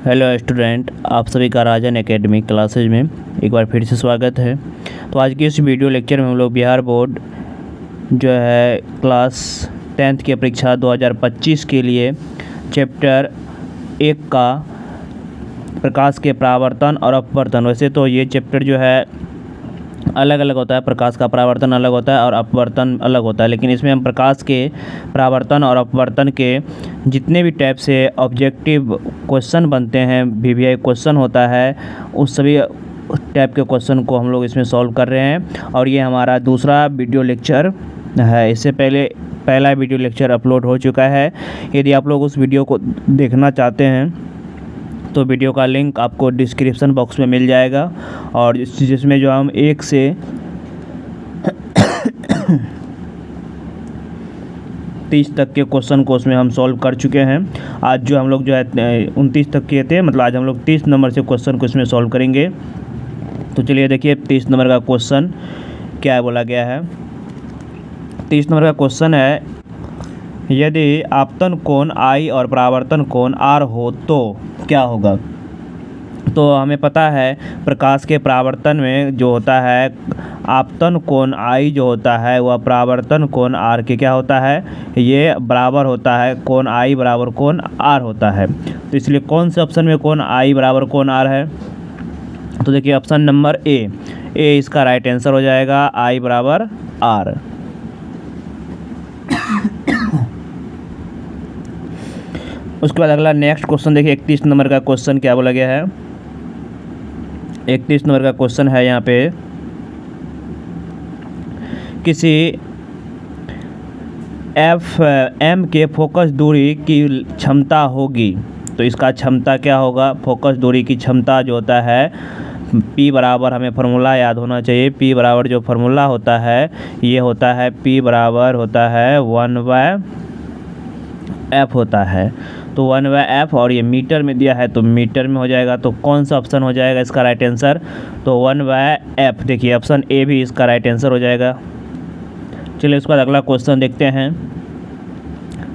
Hello student, आप सभी का राजन एकेडमी क्लासेज में एक बार फिर से स्वागत है। तो आज की इस वीडियो लेक्चर में हम लोग बिहार बोर्ड जो है क्लास 10th की परीक्षा 2025 के लिए चैप्टर 1 का प्रकाश के परावर्तन और अपवर्तन। वैसे तो ये चैप्टर जो है अलग अलग होता है, प्रकाश का परावर्तन अलग होता है और अपवर्तन अलग होता है, लेकिन इसमें हम प्रकाश के परावर्तन और अपवर्तन के जितने भी टाइप से ऑब्जेक्टिव क्वेश्चन बनते हैं, वीवीआई क्वेश्चन होता है, उस सभी टाइप के क्वेश्चन को हम लोग इसमें सॉल्व कर रहे हैं। और ये हमारा दूसरा वीडियो लेक्चर है। इससे पहले पहला वीडियो लेक्चर अपलोड हो चुका है। यदि आप लोग उस वीडियो को देखना चाहते हैं तो वीडियो का लिंक आपको डिस्क्रिप्शन बॉक्स में मिल जाएगा, और जिसमें जो हम 1 से 30 तक के क्वेश्चन को उसमें हम सॉल्व कर चुके हैं। आज जो हम लोग जो है 29 तक किए थे, मतलब आज हम लोग 30 नंबर से क्वेश्चन को इसमें सॉल्व करेंगे। तो चलिए देखिए 30 नंबर का क्वेश्चन क्या बोला गया है। 30 नंबर का क्वेश्चन है, यदि आपतन कोण I और परावर्तन कोण R हो तो क्या होगा। तो हमें पता है प्रकाश के परावर्तन में जो होता है आपतन कोण I जो होता है वह परावर्तन कोण R के क्या होता है, ये बराबर होता है, कोण I बराबर कोण R होता है। तो इसलिए कौन से ऑप्शन में कोण I बराबर कोण R है। तो देखिए ऑप्शन नंबर ए इसका राइट आंसर हो जाएगा, I बराबर R। उसके बाद अगला नेक्स्ट क्वेश्चन देखिए 31 नंबर का क्वेश्चन क्या बोला गया है। 31 नंबर का क्वेश्चन है यहाँ पे, किसी एम के फोकस दूरी की क्षमता होगी। तो इसका क्षमता क्या होगा, फोकस दूरी की क्षमता जो होता है P बराबर, हमें फार्मूला याद होना चाहिए, P बराबर जो फार्मूला होता है ये होता है P बराबर होता है 1/f होता है। तो 1/f और ये मीटर में दिया है तो मीटर में हो जाएगा। तो कौन सा ऑप्शन हो जाएगा इसका राइट आंसर, तो 1/f। देखिए ऑप्शन ए भी इसका राइट आंसर हो जाएगा। चलिए उसके बाद अगला क्वेश्चन देखते हैं।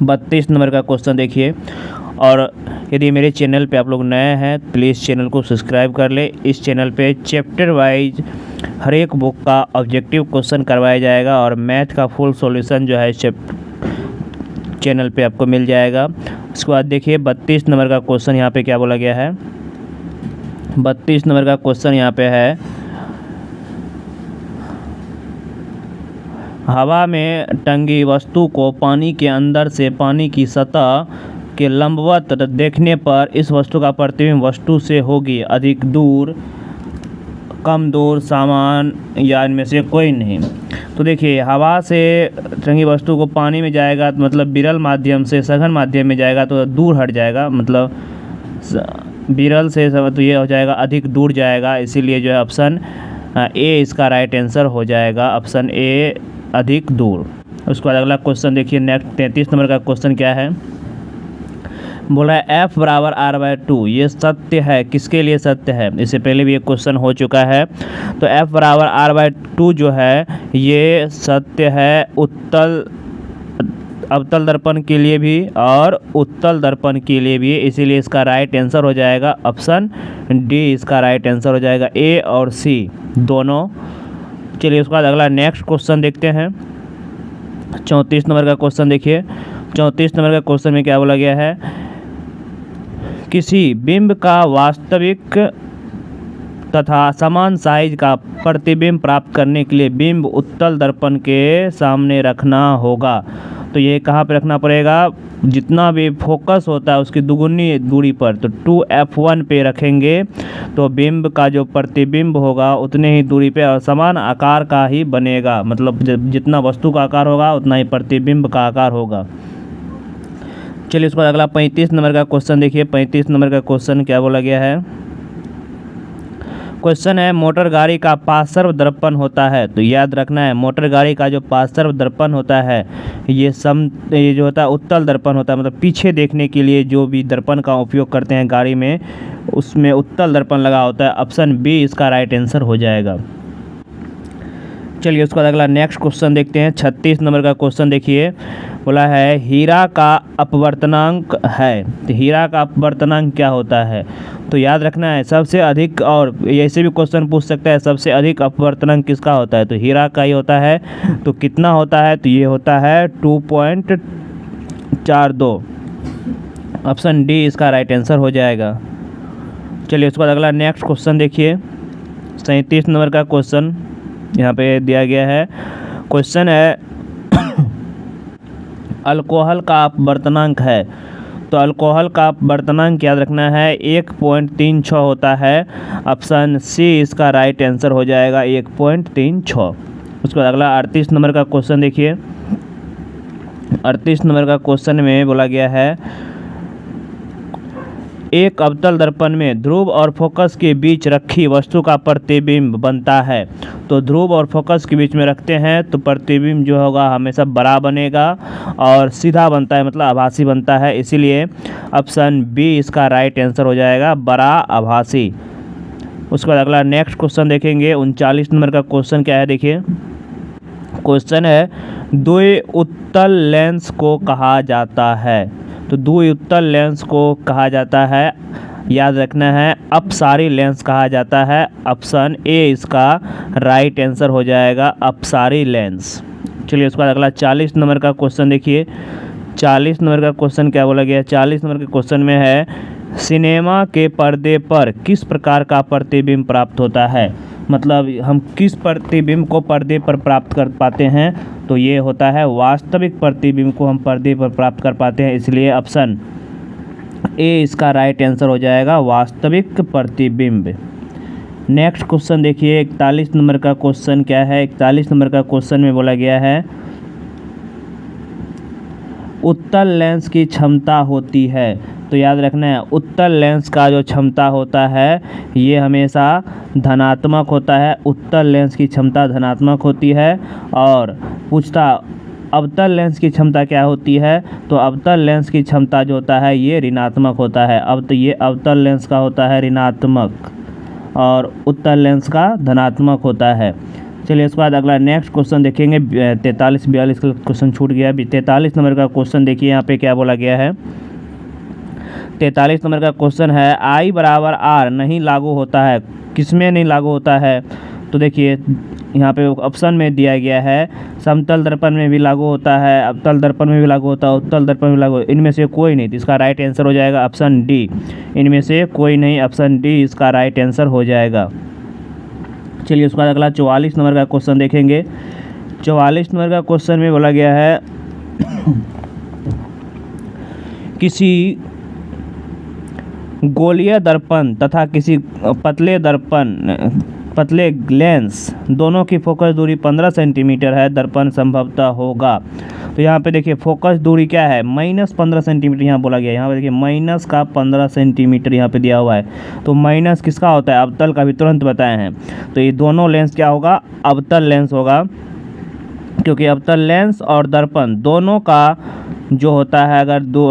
32 नंबर का क्वेश्चन देखिए, और यदि मेरे चैनल पे आप लोग नए हैं प्लीज़ चैनल को सब्सक्राइब कर ले। इस चैनल पे चैप्टर वाइज हर एक बुक का ऑब्जेक्टिव क्वेश्चन करवाया जाएगा और मैथ का फुल सॉल्यूशन जो है चैनल पे आपको मिल जाएगा। उसके बाद देखिए 32 नंबर का क्वेश्चन यहाँ पे क्या बोला गया है। 32 नंबर का क्वेश्चन यहाँ पे है, हवा में टंगी वस्तु को पानी के अंदर से पानी की सतह के लंबवत देखने पर इस वस्तु का प्रतिबिंब वस्तु से होगी अधिक दूर, कम दूर, समान या इनमें से कोई नहीं। तो देखिए हवा से टंगी वस्तु को पानी में जाएगा तो मतलब विरल माध्यम से सघन माध्यम में जाएगा तो दूर हट जाएगा, मतलब विरल से तो ये हो जाएगा अधिक दूर जाएगा, इसीलिए जो है ऑप्शन ए इसका राइट आंसर हो जाएगा, ऑप्शन ए अधिक दूर। उसके बाद अगला क्वेश्चन देखिए नेक्स्ट 33 नंबर का क्वेश्चन क्या है, बोला है F बराबर R/2। ये सत्य है, किसके लिए सत्य है, इससे पहले भी एक क्वेश्चन हो चुका है। तो F बराबर R/2 जो है ये सत्य है अवतल दर्पण के लिए भी और उत्तल दर्पण के लिए भी, इसीलिए इसका राइट आंसर हो जाएगा ऑप्शन डी, इसका राइट आंसर हो जाएगा ए और सी दोनों। चलिए उसके बाद अगला नेक्स्ट क्वेश्चन देखते हैं। 34 नंबर का क्वेश्चन देखिए। 34 नंबर का क्वेश्चन में क्या बोला गया है, किसी बिंब का वास्तविक तथा समान साइज का प्रतिबिंब प्राप्त करने के लिए बिंब उत्तल दर्पण के सामने रखना होगा। तो ये कहाँ पे रखना पड़ेगा, जितना भी फोकस होता है उसकी दुगुनी दूरी पर, तो 2f1 पे रखेंगे तो बिंब का जो प्रतिबिंब होगा उतने ही दूरी पे और समान आकार का ही बनेगा, मतलब जितना वस्तु का आकार होगा उतना ही प्रतिबिंब का आकार होगा। चलिए उसके बाद अगला 35 नंबर का क्वेश्चन देखिए। 35 नंबर का क्वेश्चन क्या बोला गया है, क्वेश्चन है मोटर गाड़ी का पार्श्व दर्पण होता है। तो याद रखना है मोटर गाड़ी का जो पार्श्व दर्पण होता है ये जो होता है उत्तल दर्पण होता है, मतलब पीछे देखने के लिए जो भी दर्पण का उपयोग करते हैं गाड़ी में उसमें उत्तल दर्पण लगा होता है, ऑप्शन बी इसका राइट आंसर हो जाएगा। चलिए उसके बाद अगला नेक्स्ट क्वेश्चन देखते हैं। 36 नंबर का क्वेश्चन देखिए, बोला है हीरा का अपवर्तनांक है। तो हीरा का अपवर्तनांक क्या होता है? तो याद रखना है सबसे अधिक, और ऐसे भी क्वेश्चन पूछ सकता है सबसे अधिक अपवर्तनांक किसका होता है, तो हीरा का ही होता है। तो कितना होता है? तो ये होता है 2.42। ऑप्शन डी इसका राइट आंसर हो जाएगा। चलिए उसके बाद अगला नेक्स्ट क्वेश्चन देखिए। 37 नंबर का क्वेश्चन यहाँ पे दिया गया है। क्वेश्चन है अल्कोहल का अपवर्तनांक है। तो अल्कोहल का अपवर्तनांक याद रखना है 1.36 होता है। ऑप्शन सी इसका राइट आंसर हो जाएगा 1.36। उसके बाद अगला 38 नंबर का क्वेश्चन देखिए। 38 नंबर का क्वेश्चन में बोला गया है एक अवतल दर्पण में ध्रुव और फोकस के बीच रखी वस्तु का प्रतिबिंब बनता है। तो ध्रुव और फोकस के बीच में रखते हैं तो प्रतिबिंब जो होगा हमेशा बड़ा बनेगा और सीधा बनता है, मतलब आभासी बनता है। इसीलिए ऑप्शन बी इसका राइट आंसर हो जाएगा, बड़ा आभासी। उसके बाद अगला नेक्स्ट क्वेश्चन देखेंगे। 39 नंबर का क्वेश्चन क्या है देखिए। क्वेश्चन है द्विउत्तल लेंस को कहा जाता है। तो द्विउत्तल लेंस को कहा जाता है, याद रखना है अपसारी लेंस कहा जाता है। ऑप्शन ए इसका राइट आंसर हो जाएगा, अपसारी लेंस। चलिए उसके बाद अगला 40 नंबर का क्वेश्चन देखिए। 40 नंबर का क्वेश्चन क्या बोला गया है? 40 नंबर के क्वेश्चन में है सिनेमा के पर्दे पर किस प्रकार का प्रतिबिंब प्राप्त होता है। मतलब हम किस प्रतिबिंब को पर्दे पर प्राप्त कर पाते हैं, तो ये होता है वास्तविक प्रतिबिंब को हम पर्दे पर प्राप्त कर पाते हैं। इसलिए ऑप्शन ए इसका राइट आंसर हो जाएगा, वास्तविक प्रतिबिंब। नेक्स्ट क्वेश्चन देखिए। 41 नंबर का क्वेश्चन क्या है? 41 नंबर का क्वेश्चन में बोला गया है उत्तल लेंस की क्षमता होती है। तो याद रखना है उत्तल लेंस का जो क्षमता होता है ये हमेशा धनात्मक होता है। उत्तल लेंस की क्षमता धनात्मक होती है। और पूछता अवतल लेंस की क्षमता क्या होती है, तो अवतल लेंस की क्षमता जो होता है ये ऋणात्मक होता है। अब तो ये अवतल लेंस का होता है ऋणात्मक और उत्तल लेंस का धनात्मक होता है। चलिए उसके बाद अगला नेक्स्ट क्वेश्चन देखेंगे। 43-42 का क्वेश्चन छूट गया। 43 नंबर का क्वेश्चन देखिए यहाँ पे क्या बोला गया है। 43 नंबर का क्वेश्चन है I बराबर R नहीं लागू होता है, किसमें नहीं लागू होता है? तो देखिए यहाँ पे ऑप्शन में दिया गया है समतल दर्पण में भी लागू होता है, अवतल दर्पण में भी लागू होता है, उत्तल दर्पण में लागू, इनमें से कोई नहीं। तो इसका राइट आंसर हो जाएगा ऑप्शन डी, इनमें से कोई नहीं। ऑप्शन डी इसका राइट आंसर हो जाएगा। चलिए उसके बाद अगला 44 नंबर का क्वेश्चन देखेंगे। 44 नंबर का क्वेश्चन में बोला गया है किसी गोलीय दर्पण तथा किसी पतले लेंस दोनों की फोकस दूरी 15 सेंटीमीटर है, दर्पण संभवतः होगा। तो यहाँ पे देखिए फोकस दूरी क्या है, -15 सेंटीमीटर यहाँ बोला गया। यहाँ पे देखिए माइनस का 15 सेंटीमीटर यहाँ पे दिया हुआ है। तो माइनस किसका होता है? अवतल का भी तुरंत बताए हैं। तो ये दोनों लेंस क्या होगा? अवतल लेंस होगा, क्योंकि अवतल लेंस और दर्पण दोनों का जो होता है अगर दो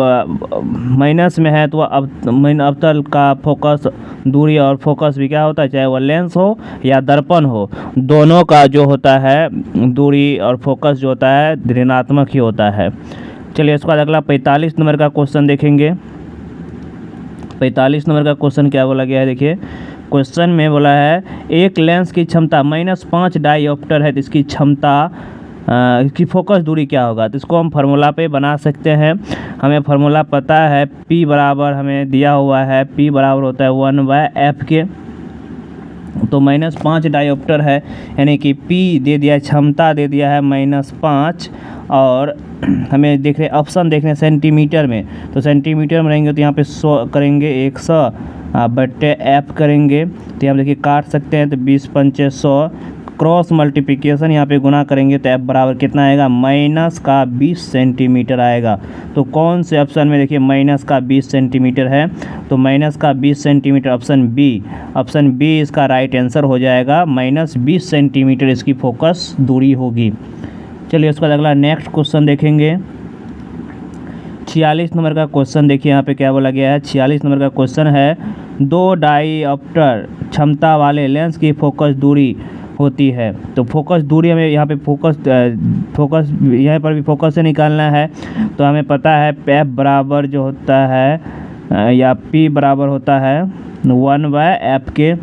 माइनस में है तो अवतल का फोकस दूरी और फोकस भी क्या होता है, चाहे वह लेंस हो या दर्पण हो, दोनों का जो होता है दूरी और फोकस जो होता है ऋणात्मक ही होता है। चलिए इसके बाद अगला 45 नंबर का क्वेश्चन देखेंगे। 45 नंबर का क्वेश्चन क्या बोला गया है देखिए। क्वेश्चन में बोला है एक लेंस की क्षमता -5 डायोप्टर है, तो इसकी क्षमता इसकी फोकस दूरी क्या होगा? तो इसको हम फार्मूला पे बना सकते हैं। हमें फार्मूला पता है, P बराबर हमें दिया हुआ है, P बराबर होता है 1/f के। तो -5 डायोप्टर है, यानी कि P दे दिया है, क्षमता दे दिया है -5, और हमें देख रहे ऑप्शन देख रहे हैं सेंटीमीटर में। तो सेंटीमीटर में रहेंगे तो यहाँ पे 100 करेंगे, 100/f करेंगे। तो यहाँ देखिए काट सकते हैं, तो 20×5 100, क्रॉस मल्टीप्लिकेशन यहाँ पे गुना करेंगे तो f बराबर कितना आएगा? -20 सेंटीमीटर आएगा। तो कौन से ऑप्शन में देखिए -20 सेंटीमीटर है, तो -20 सेंटीमीटर ऑप्शन बी इसका राइट आंसर हो जाएगा। -20 सेंटीमीटर इसकी फोकस दूरी होगी। चलिए उसके बाद अगला नेक्स्ट क्वेश्चन देखेंगे। 46 नंबर का क्वेश्चन देखिए यहाँ पे क्या बोला गया है। 46 नंबर का क्वेश्चन है 2 डायोप्टर क्षमता वाले लेंस की फोकस दूरी होती है। तो फोकस दूरी हमें यहाँ पे फोकस यहाँ पर भी फोकस से निकालना है। तो हमें पता है एफ बराबर जो होता है या पी बराबर होता है 1/f के।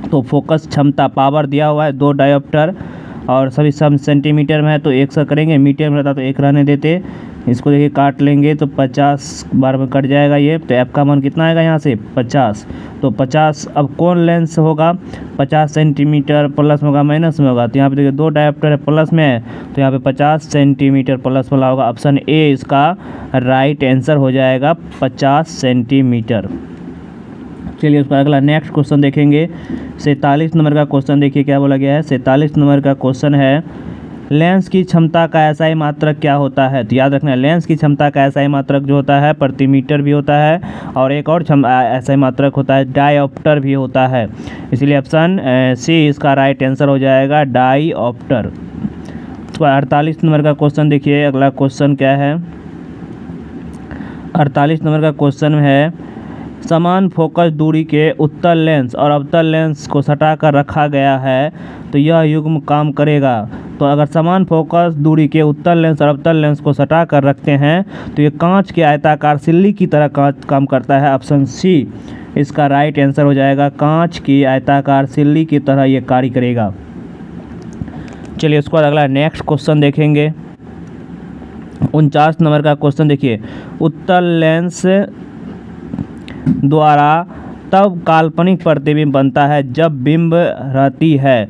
तो फोकस क्षमता पावर दिया हुआ है 2 डायोप्टर और सभी सब सेंटीमीटर में है तो 100 करेंगे, मीटर में रहता तो 1 रहने देते। इसको देखिए काट लेंगे तो 50 बार में कट जाएगा ये। तो एफ का मान कितना आएगा यहाँ से 50। तो 50 अब कौन लेंस होगा 50 सेंटीमीटर प्लस में होगा माइनस में होगा। तो यहाँ पे देखिए 2 डायोप्टर है प्लस में है तो यहाँ पे 50 सेंटीमीटर प्लस वाला होगा। ऑप्शन ए इसका राइट आंसर हो जाएगा 50 सेंटीमीटर। चलिए उसका अगला नेक्स्ट क्वेश्चन देखेंगे। 47 नंबर का क्वेश्चन देखिए क्या बोला गया है। 47 नंबर का क्वेश्चन है लेंस की क्षमता का एसआई मात्रक क्या होता है। तो याद रखना लेंस की क्षमता का एसआई मात्रक जो होता है प्रति मीटर भी होता है और एक और एसआई मात्रक होता है डायोप्टर भी होता है। इसलिए ऑप्शन सी इसका राइट आंसर हो जाएगा डायोप्टर। 48 नंबर का क्वेश्चन देखिए अगला क्वेश्चन क्या है। 48 नंबर का क्वेश्चन है समान फोकस दूरी के उत्तल लेंस और अवतल लेंस को सटाकर रखा गया है तो यह युग्म काम करेगा। तो अगर समान फोकस दूरी के उत्तल लेंस और अवतल लेंस को सटाकर रखते हैं तो ये कांच के आयताकार सिल्ली की तरह काम करता है। ऑप्शन सी इसका राइट आंसर हो जाएगा कांच की आयताकार सिल्ली की तरह ये कार्य करेगा। चलिए उसके बाद अगला नेक्स्ट क्वेश्चन देखेंगे। 49 नंबर का क्वेश्चन देखिए उत्तल लेंस द्वारा तब काल्पनिक प्रतिबिंब बनता है जब बिंब रहती है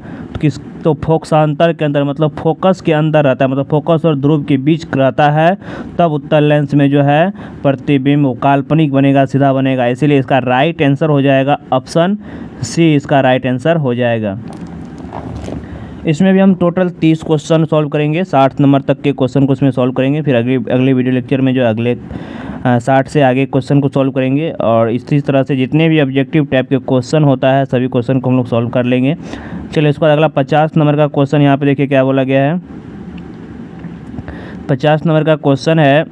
तो फोकसांतर के अंदर मतलब फोकस के अंदर रहता है मतलब फोकस और ध्रुव के बीच रहता है तब उत्तल लेंस में जो है प्रतिबिंब वो काल्पनिक बनेगा सीधा बनेगा। इसीलिए इसका राइट आंसर हो जाएगा ऑप्शन सी इसका राइट आंसर हो जाएगा। इसमें भी हम टोटल 30 क्वेश्चन सॉल्व करेंगे। 60 नंबर तक के क्वेश्चन को इसमें सॉल्व करेंगे। फिर अगले वीडियो लेक्चर में जो अगले 60 से आगे क्वेश्चन को सॉल्व करेंगे और इसी तरह से जितने भी ऑब्जेक्टिव टाइप के क्वेश्चन होता है सभी क्वेश्चन को हम लोग सॉल्व कर लेंगे। चलिए इसके बाद अगला 50 नंबर का क्वेश्चन यहाँ पे देखिए क्या बोला गया है। 50 नंबर का क्वेश्चन है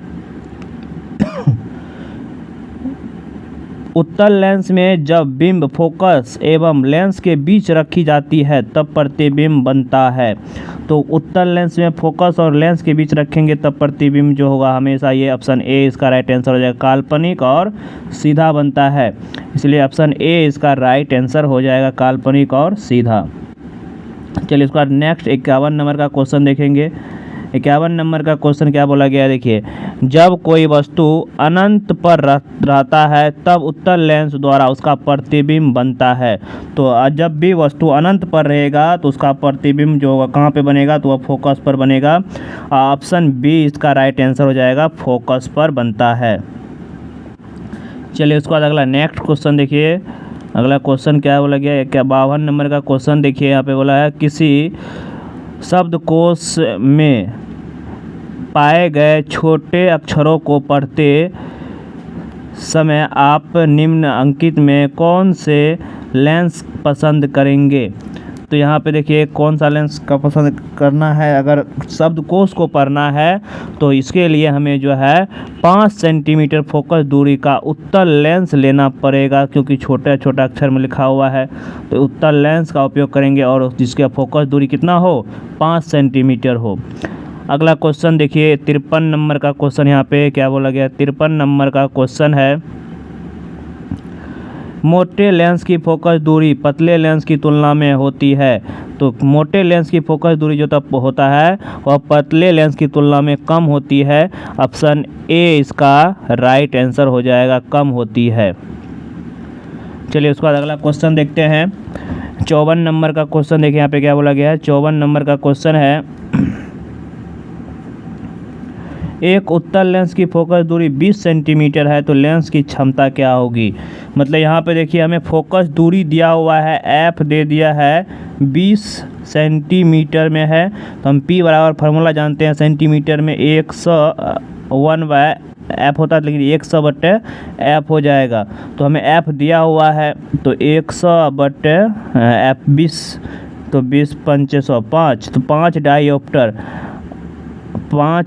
उत्तल लेंस में जब बिंब फोकस एवं लेंस के बीच रखी जाती है तब प्रतिबिंब बनता है। तो उत्तल लेंस में फोकस और लेंस के बीच रखेंगे तब प्रतिबिंब जो होगा हमेशा ये ऑप्शन ए इसका राइट आंसर हो जाएगा काल्पनिक और सीधा बनता है। इसलिए ऑप्शन ए इसका राइट आंसर हो जाएगा काल्पनिक और सीधा। चलिए इसके बाद नेक्स्ट 51 नंबर का क्वेश्चन देखेंगे। 51 नंबर का क्वेश्चन क्या बोला गया है देखिए जब कोई वस्तु अनंत पर रहता है तब उत्तल लेंस द्वारा उसका प्रतिबिंब बनता है। तो जब भी वस्तु अनंत पर रहेगा तो उसका प्रतिबिंब जो होगा कहाँ पे बनेगा तो वह फोकस पर बनेगा। ऑप्शन बी इसका राइट आंसर हो जाएगा फोकस पर बनता है। चलिए उसके बाद अगला नेक्स्ट क्वेश्चन देखिए। अगला क्वेश्चन क्या बोला गया है 52 नंबर का क्वेश्चन देखिए यहाँ पे बोला है किसी शब्दकोश में पाए गए छोटे अक्षरों को पढ़ते समय आप निम्न अंकित में कौन से लेंस पसंद करेंगे। तो यहाँ पे देखिए कौन सा लेंस का पसंद करना है। अगर शब्दकोश को पढ़ना है तो इसके लिए हमें जो है 5 सेंटीमीटर फोकस दूरी का उत्तल लेंस लेना पड़ेगा क्योंकि छोटा छोटा अक्षर में लिखा हुआ है। तो उत्तल लेंस का उपयोग करेंगे और जिसका फोकस दूरी कितना हो 5 सेंटीमीटर हो। अगला क्वेश्चन देखिए 53 नंबर का क्वेश्चन यहाँ पे क्या बोला गया। 53 नंबर का क्वेश्चन है मोटे लेंस की फोकस दूरी पतले लेंस की तुलना में होती है। तो मोटे लेंस की फोकस दूरी जो तब होता है वह पतले लेंस की तुलना में कम होती है। ऑप्शन ए इसका राइट आंसर हो जाएगा कम होती है। चलिए उसके बाद अगला क्वेश्चन देखते हैं। 54 नंबर का क्वेश्चन देखिए यहाँ पे क्या बोला गया है। 54 नंबर का क्वेश्चन है एक उत्तल लेंस की फोकस दूरी 20 सेंटीमीटर है तो लेंस की क्षमता क्या होगी। मतलब यहाँ पे देखिए हमें फोकस दूरी दिया हुआ है एफ दे दिया है 20 सेंटीमीटर में है। तो हम पी बराबर फार्मूला जानते हैं सेंटीमीटर में 100/f होता है लेकिन 100/f हो जाएगा। तो हमें f दिया हुआ है तो 100/f 20 तो 20 5 105 तो 5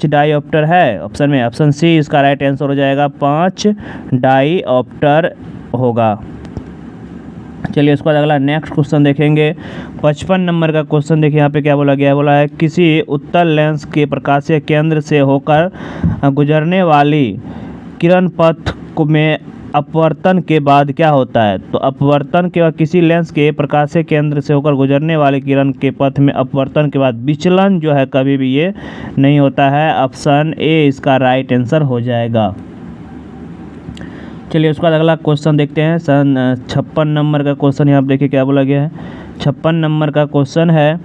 डायोप्टर है ऑप्शन में। ऑप्शन सी इसका राइट आंसर हो जाएगा 5 डायोप्टर होगा। चलिए उसके बाद अगला नेक्स्ट क्वेश्चन देखेंगे। 55 नंबर का क्वेश्चन देखिए, यहाँ पे क्या बोला गया है। बोला है किसी उत्तल लेंस के प्रकाशीय केंद्र से होकर गुजरने वाली किरण पथ में अपवर्तन के बाद क्या होता है। तो अपवर्तन के बाद किसी लेंस के प्रकाशीय केंद्र से होकर गुजरने वाली किरण के पथ में अपवर्तन के बाद विचलन जो है कभी भी ये नहीं होता है। ऑप्शन ए इसका राइट आंसर हो जाएगा। चलिए उसके बाद अगला क्वेश्चन देखते हैं। 56 नंबर का क्वेश्चन यहाँ पर देखिए क्या बोला गया है। 56 नंबर का क्वेश्चन है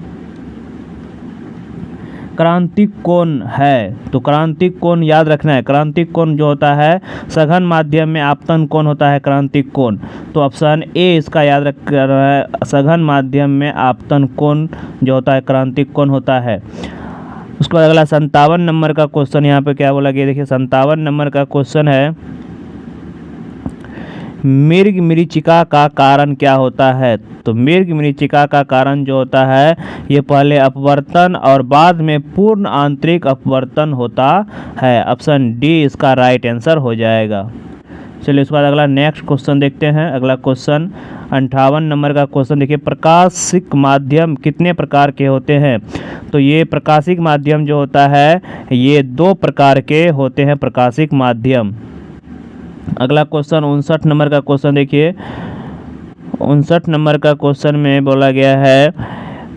क्रांतिक कोण है। तो क्रांतिक कोण याद रखना है। क्रांतिक कोण जो होता है सघन माध्यम में आपतन कोण होता है क्रांतिक कोण। तो ऑप्शन ए इसका याद रख रहा है, सघन माध्यम में आपतन कोण जो होता है क्रांतिक कोण होता है। उसके बाद अगला 57 नंबर का क्वेश्चन यहाँ पे क्या बोला गया। देखिए 57 नंबर का क्वेश्चन है मृग मरीचिका का कारण क्या होता है। तो मृग मरीचिका का कारण जो होता है ये पहले अपवर्तन और बाद में पूर्ण आंतरिक अपवर्तन होता है। ऑप्शन डी इसका राइट आंसर हो जाएगा। चलिए उसके बाद अगला नेक्स्ट क्वेश्चन देखते हैं। अगला क्वेश्चन 58 नंबर का क्वेश्चन देखिए, प्रकाशिक माध्यम कितने प्रकार के होते हैं। तो ये प्रकाशिक माध्यम जो होता है ये 2 प्रकार के होते हैं प्रकाशिक माध्यम। अगला क्वेश्चन 59 नंबर का क्वेश्चन देखिए। 59 नंबर का क्वेश्चन में बोला गया है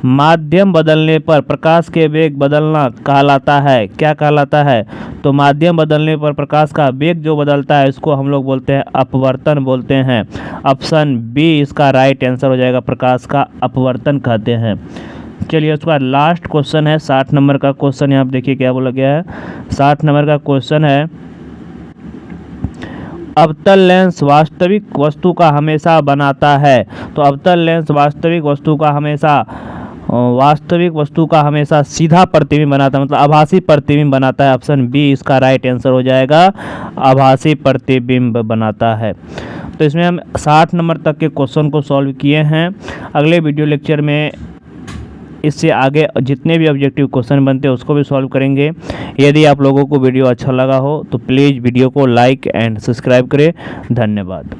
माध्यम बदलने पर प्रकाश के वेग बदलना कहलाता है। क्या कहलाता है। तो माध्यम बदलने पर प्रकाश का वेग जो बदलता है इसको हम लोग बोलते हैं अपवर्तन बोलते हैं। ऑप्शन बी इसका राइट आंसर हो जाएगा, प्रकाश का अपवर्तन कहते हैं। चलिए उसके बाद लास्ट क्वेश्चन है 60 नंबर का क्वेश्चन। यहाँ पर देखिए क्या बोला गया है। 60 नंबर का क्वेश्चन है अवतल लेंस वास्तविक वस्तु का हमेशा बनाता है। तो अवतल लेंस वास्तविक वस्तु का हमेशा सीधा प्रतिबिंब बनाता है, मतलब आभासी प्रतिबिंब बनाता है। ऑप्शन बी इसका राइट आंसर हो जाएगा, आभासी प्रतिबिंब बनाता है। तो इसमें हम 60 नंबर तक के क्वेश्चन को सॉल्व किए हैं। अगले वीडियो लेक्चर में इससे आगे जितने भी ऑब्जेक्टिव क्वेश्चन बनते हैं उसको भी सॉल्व करेंगे। यदि आप लोगों को वीडियो अच्छा लगा हो तो प्लीज़ वीडियो को लाइक एंड सब्सक्राइब करें। धन्यवाद।